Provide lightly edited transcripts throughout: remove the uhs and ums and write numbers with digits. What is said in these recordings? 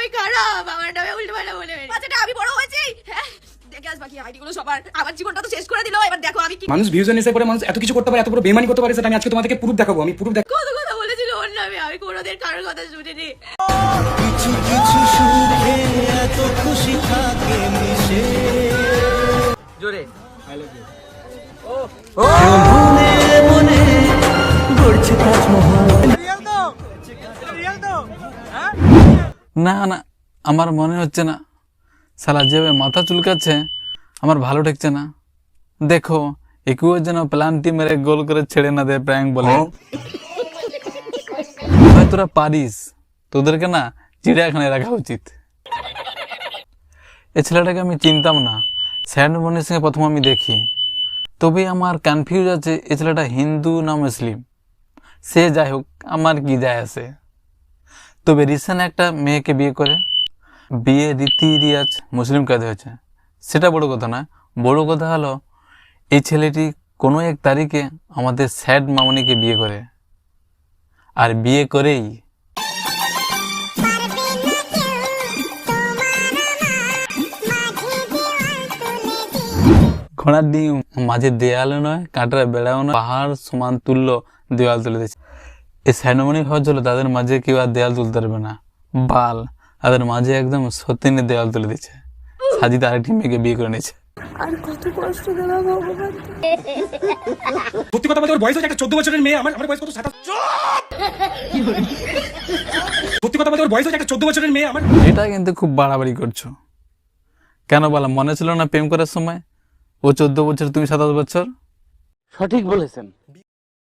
আমি খারাপ, আমার নামে উল্টোপাল্টা বলে বাচ্চাটা আমি বড় হয়েছি। দেখে আস বাকি আইডি গুলো সবার, আমার জীবনটা তো শেষ করে দিল। এবার দেখো আমি কি মানুষ ভিউজ এসে পরে মানুষ এত কিছু করতে পারে, এত বড় বেমানি করতে পারে, সেটা আমি আজকে তোমাদেরকে প্রুফ দেখাবো। আমি প্রুফ দেখাবো। কত কথা বলেছিল ওর নামে, আমি কোনোদিন কারোর কথা শুনিনি। কিছু কিছু সুখে এত খুশি থাকে মিশে জোরে আই লাভ ইউ। মনে মনে গড়ছে তাজমহল। না না, আমার মনে হচ্ছে না। শালা যেভাবে মাথা চুলকাচ্ছে আমার ভালো ঠেকছে না। দেখো একুও যেন প্ল্যানটি মেরে গোল করে ছেড়ে না দেয় প্র্যাঙ্ক বলে। ভাই তোরা পারিস, তোদেরকে না চিড়িয়াখানায় রাখা উচিত। এ ছেলেটাকে আমি চিনতাম না, স্যাড মনের সঙ্গে প্রথম আমি দেখি। তবে আমার কনফিউজ আছে এ ছেলেটা হিন্দু না মুসলিম। সে যাই হোক, আমার কি যায় আসে। তবে রিসেন্ট একটা মেয়েকে বিয়ে করে, বিয়ে রীতি রিয়াজ মুসলিম কাজ হয়েছে, সেটা বড় কথা না। বড় কথা হলো এই ছেলেটি কোনো এক তারিখে আমাদের স্যাড মামনিকে বিয়ে করে, আর বিয়ে করেই ঘোড়ার ডিম মাঝে দেয়ালও নয়, কাঁটার বেড়াও নয়, পাহাড় সমান তুল্য দেওয়াল তুলে দিচ্ছে। এই স্যাডমনি ভাবছিল তাদের মাঝে কেউ আর দেয়াল তুলতে পারবে না, বাল তাদের মাঝে একদম সত্যিনে দেওয়াল তুলে দিচ্ছে। সাজিদ আরেকটি মেয়েকে বিয়ে করে নিয়েছে। আর কত কষ্ট দিলাম ভগবান। সত্যি কথা বলতে ওর বয়স হচ্ছে একটা 14 বছরের মেয়ে। আমার বয়স কত? 27। সত্যি কথা বলতে ওর বয়স হচ্ছে একটা 14 বছরের মেয়ে। আমার এটা কিন্তু খুব বাড়াবাড়ি করছো। কেন বলা মনে ছিল না প্রেম করার সময় ও 14 বছর, তুমি 27 বছর? সঠিক বলেছেন।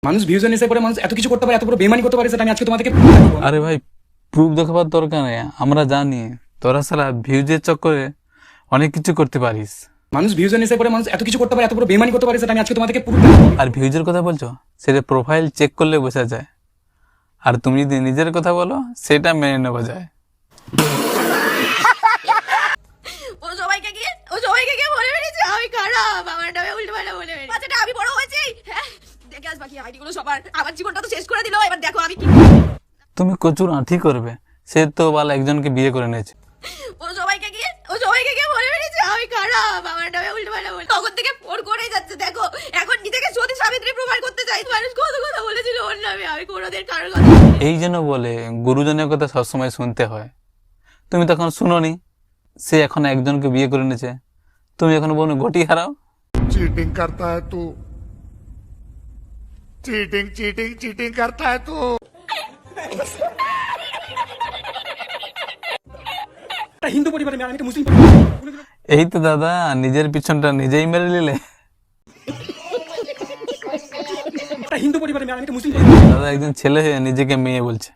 মানুষ ভিউজ এসে পরে মানুষ এত কিছু করতে পারে, এত বড় বেমানি করতে পারে, সেটা আমি আজকে তোমাদেরকে proof দেখাবো। আরে ভাই প্রুফ দেখাবার দরকার নেই, আমরা জানি তোরা সারা ভিউজের চক্করে অনেক কিছু করতে পারিস। মানুষ ভিউজ এসে পরে মানুষ এত কিছু করতে পারে, এত বড় বেমানি করতে পারে, সেটা আমি আজকে তোমাদেরকে proof দেখাবো। আর ভিউজের কথা বলছো, সেটা প্রোফাইল চেক করলে বোঝা যায়। আর তুমি যদি নিজের কথা বলো সেটা মেনে নেওয়া যায়। ও সবাইকে গিয়ে বলে বেরিয়েছে আমি খারাপ, আমার নামে উল্টোপাল্টা বলে বেরিয়েছে বাচ্চাটা আমি বড় হয়েছি। দেখে আস বাকি আইডি গুলো সবার, আমার জীবনটা তো শেষ করে দিল। এবার দেখো আমি কি তুমি প্রচুর আঁঠি করবে, সে তো বাল একজনকে বিয়ে করে নিয়েছে। ও সবাইকে গিয়ে বলে বেরিয়েছে আমি খারাপ, আমার নামে উল্টোপাল্টা বলে। তখন থেকে ফোন করেই যাচ্ছে। দেখো এখন নিজেকে সতী সাবিত্রী প্রমাণ করতে চাই। মানুষ কত কথা বলেছিল ওর নামে, আমি কোনোদিন কারোর কথা এই জন্য বলে গুরুজনের কথা সবসময় শুনতে হয়। তুমি তখন শুনোনি, সে এখন একজনকে বিয়ে করে নিয়েছে, তুমি এখন বলো ঘটি হারাও। चीटिंग करता है तू चीटिंग चीटिंग चीटिंग करता है तू একটা হিন্দু পরিবারের মেয়ে, আমি একটা মুসলিম পরিবারের। এই তো দাদা নিজের পিছনটা নিজেই মেরে নিলে। একটা হিন্দু পরিবারের মেয়ে, আমি একটা মুসলিম পরিবারের। দাদা একজন ছেলে হয়ে নিজেকে মেয়ে বলছে।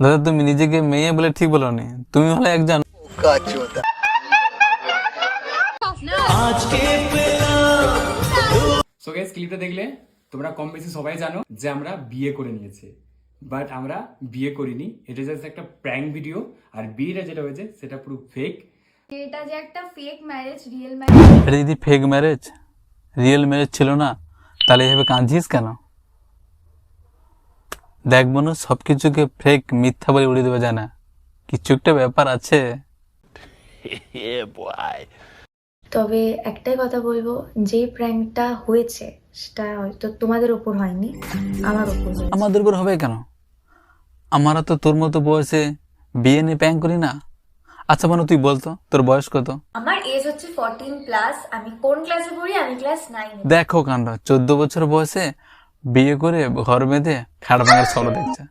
দাদা তুমি নিজেকে মেয়ে বলে ঠিক বলো নি, তুমি হলে একজন আজকে সো গাইস ক্লিপটা দেখলে তোমরা কম বেশি সবাই জানো যে আমরা বিয়ে করে নিয়েছি, বাট আমরা বিয়ে করিনি। এটা জাস্ট একটা প্র্যাঙ্ক ভিডিও। আর বিয়েটা যেটা হয়েছে সেটা পুরো ফেক। এটা যে একটা ফেক ম্যারেজ, রিয়েল ম্যারেজ। এটা যদি ফেক ম্যারেজ রিয়েল ম্যারেজ ছিল না, তাহলে এভাবে কাঁদছিস কেন? দেখ বোন, সবকিছুকে ফেক মিথ্যা বলে উড়িয়ে দেওয়া যায় না, কিছু একটা ব্যাপার আছে। তবে একটাই কথা বলবো, যে প্র্যাঙ্কটা হয়েছে সেটা হয়তো তোমাদের ওপর হয়নি, আমার ওপর হয়েছে। আমাদের উপর হবে কেন? আমরা তো তোর মতো বয়সে বিয়ে নিয়ে প্র্যাঙ্ক করি না। আচ্ছা বোন তুই বলতো তোর বয়স কত? আমার এজ হচ্ছে 14 প্লাস। আমি কোন ক্লাসে পড়ি? আমি ক্লাস 9। দেখো কাণ্ড, 14 বছর বয়সে বিয়ে করে ঘর বেঁধে খাট ভাঙার স্বপ্ন দেখছে।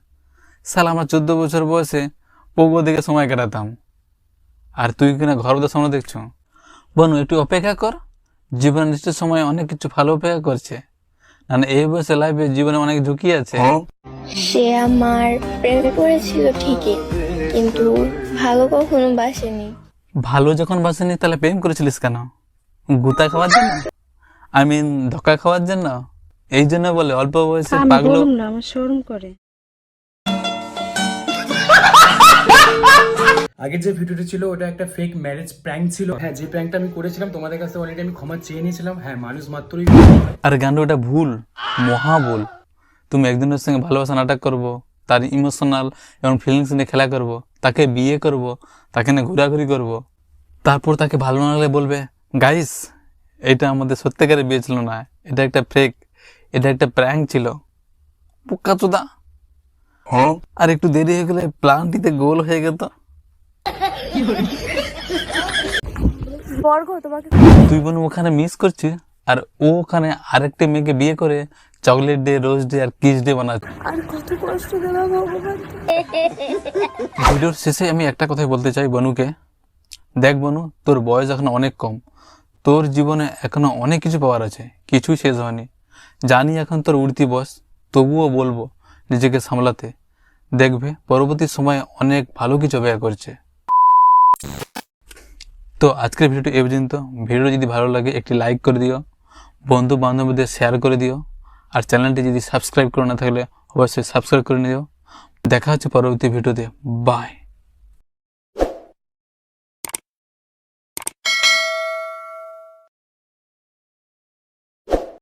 সাল আমরা 14 বছর বয়সে পোগো দিকে সময় কাটাতাম, আর তুই কিনা ঘর বেঁধে স্বপ্ন দেখছো। বোন একটু অপেক্ষা কর, জীবনের নিশ্চিত সময় অনেক কিছু ভালো অপেক্ষা করছে। না এই বয়সে লাইফে জীবনে অনেক ঝুঁকি আছে। সে আমার প্রেমে পড়েছিল ঠিকই, কিন্তু ভালো কখনো বাসেনি। ভালো যখন বাসেনি তাহলে প্রেম করেছিলিস কেন? গুতা খাওয়ার জন্য? আই মিন ধোকা খাওয়ার জন্য? এই জন্য বলে অল্প বয়সে পাগল। আমার শরম করে। আগের যে ভিডিওটা ছিল ওটা একটা ফেক ম্যারেজ প্র্যাঙ্ক ছিল। হ্যাঁ, যে প্র্যাঙ্কটা আমি করেছিলাম তোমাদের কাছে অলরেডি আমি ক্ষমা চেয়ে নিয়েছিলাম। হ্যাঁ, মানুষ মাত্রই আর গান্ডু ওটা ভুল, মহা ভুল। তুমি একজনের সঙ্গে ভালোবাসা নাটক করবো, তার ইমোশনাল এবং ফিলিংস নিয়ে খেলা করব, তাকে বিয়ে করব, তাকে নিয়ে ঘোরাঘুরি করব, তারপর তাকে ভালো না লাগলে বলবে গাইস এটা আমাদের সত্যিকারের বিয়ে ছিল না, এটা একটা ফেক, এটা একটা প্র্যাঙ্ক ছিল, পোকাচোদা। আর একটু দেরি হয়ে গেলে প্ল্যানটিতে গোল হয়ে যেত। তুই বোন ওখানে মিস করছিস আর ও ওখানে আরেকটা মেয়েকে বিয়ে করে চকলেট ডে, রোজ ডে আর কিস ডে বানাচ্ছে। ভিডিওর শেষে আমি একটা কথাই বলতে চাই বনুকে, দেখ বনু, তোর বয়স এখন অনেক কম, তোর জীবনে এখনো অনেক কিছু পাওয়ার আছে, কিছুই শেষ হয়নি। জানি এখন তোর উঠতি বয়স, তবুও বলবো নিজেকে সামলাতে, দেখবে পরবর্তী সময়ে অনেক ভালো কিছু অপেক্ষা করছে। তো আজকের ভিডিওটি এই পর্যন্ত। ভিডিও যদি ভালো লাগে একটি লাইক করে দিও, বন্ধু বান্ধবীদের শেয়ার করে দিও, আর চ্যানেলটি যদি সাবস্ক্রাইব করে না থাকলে অবশ্যই সাবস্ক্রাইব করে নিও। দেখা হচ্ছে পরবর্তী ভিডিওতে। বাই।